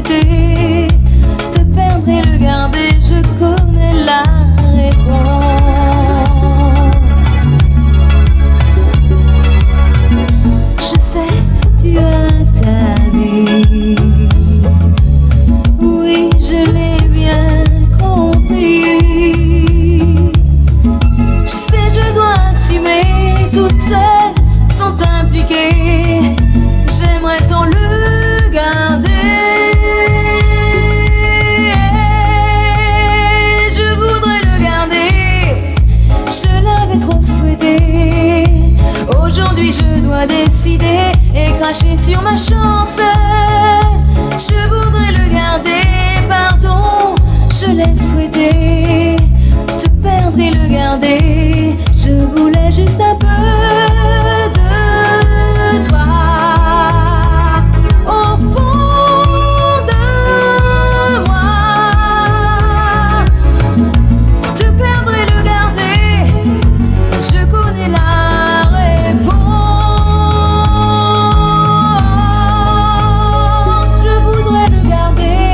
souhaité te perdre et le garder. Je connais la réponse. Je sais, tu as ta vie. Oui, je l'ai bien compris. Je sais, je dois assumer. Toute seule, sans t'impliquer. J'aimerais tant le garder. Je voudrais le garder. Je l'avais trop souhaité. Aujourd'hui je dois décider et cracher sur ma chance. Je voudrais le garder. Pardon, je l'ai souhaité te perdre et le garder. Je voulais juste un peu de toi. Au fond de moi, te perdre et le garder. Je connais la réponse. Je voudrais le garder.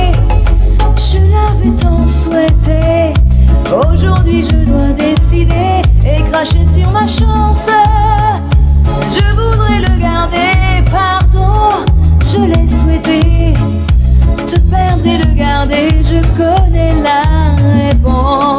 Je l'avais tant souhaité. Aujourd'hui je dois décider et cracher sur ma chance. Je voudrais le garder. Pardon, je l'ai souhaité te perdre et le garder. Je connais la réponse.